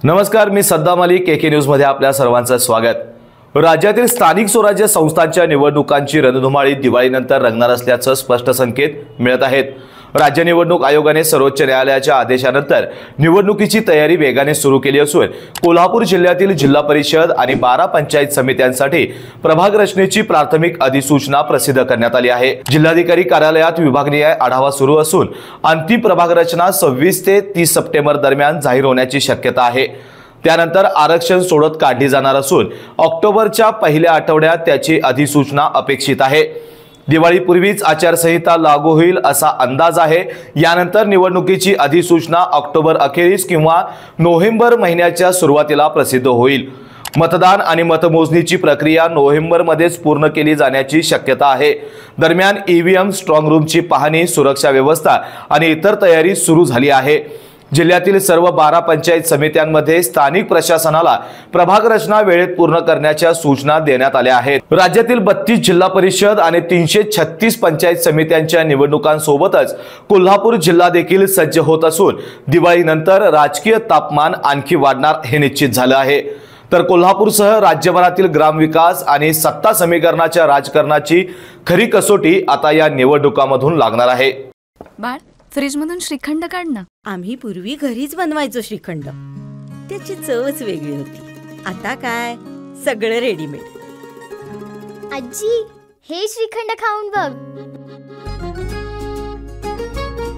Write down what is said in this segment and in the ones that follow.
नमस्कार, मी सद्दाम अली, केके न्यूज मध्ये आपल्या सर्वांचं स्वागत। राज्यातील स्थानिक स्वराज्य संस्थांच्या निवडणुकांची रणधुमाळी दिवाळीनंतर रंगणार असल्याचं स्पष्ट संकेत मिळत आहेत। राज्य निवडणूक आयोगाने सर्वोच्च न्यायालयाच्या आदेशानंतर निवडणुकीची तयारी वेगाने सुरू केली असून कोल्हापूर जिल्ह्यातील जिल्हा परिषद आणि 12 पंचायत समित्यांसाठी प्रभाग रचनेची प्राथमिक अधिसूचना प्रसिद्ध करण्यात आली आहे। जिल्हाधिकारी कार्यालयात विभागीय आढावा सुरू असून अंतिम प्रभाग रचना 26 ते 30 सप्टेंबर दरम्यान जाहीर होण्याची शक्यता आहे। त्यानंतर आरक्षण सोडत काढली जाणार असून ऑक्टोबरच्या पहिल्या आठवड्यात त्याची अधिसूचना अपेक्षित आहे। दिवाळीपूर्वीच आचारसंहिता लागू होईल असा अंदाज आहे। यानंतर निवडणुकीची अधिसूचना ऑक्टोबर अखेरीस किंवा नोव्हेंबर महिन्याच्या सुरुवातीला प्रसिद्ध होईल। मतदान आणि मतमोजणीची प्रक्रिया नोव्हेंबरमध्येच पूर्ण केली जाण्याची शक्यता आहे। दरम्यान ईव्हीएम, स्ट्रॉंग रूमची पाहणी, सुरक्षा व्यवस्था आणि इतर तयारी सुरू झाली आहे। जिल्ह्यातील सर्व 12 पंचायत समित्यांमध्ये स्थानिक प्रशासनाला प्रभाग रचना वेळेत पूर्ण करण्याच्या सूचना देण्यात आल्या आहेत। राज्यातील 32 जिल्हा परिषद आणि 336 पंचायत समित्यांच्या निवडणुकांसोबतच कोल्हापूर जिल्हा देखील सज्ज होत असून दिवाळीनंतर राजकीय तापमान आणखी वाढणार हे निश्चित झालं आहे। तर कोल्हापूरसह राज्यभरातील ग्रामविकास आणि सत्ता समीकरणाच्या राजकारणाची खरी कसोटी आता या निवडणुकांमधून लागणार आहे। बाळ, फ्रीज मधून श्रीखंड काढ ना। आम्ही पूर्वी घरीच बनवायचो श्रीखंड, त्याची चवच वेगळी होती। आता काय सगळं रेडीमेड। आजी, हे श्रीखंड खाऊन बघ।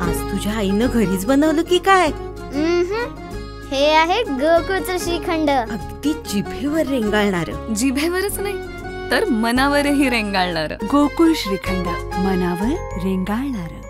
आज तुझ्या आईनं घरीच बनवलं की काय? हे आहे गोकुळचं श्रीखंड, अगदी जिभेवर रेंगाळणार। जिभेवरच नाही तर मनावरही रेंगाळणार। गोकुळ श्रीखंड, मनावर रेंगाळणार।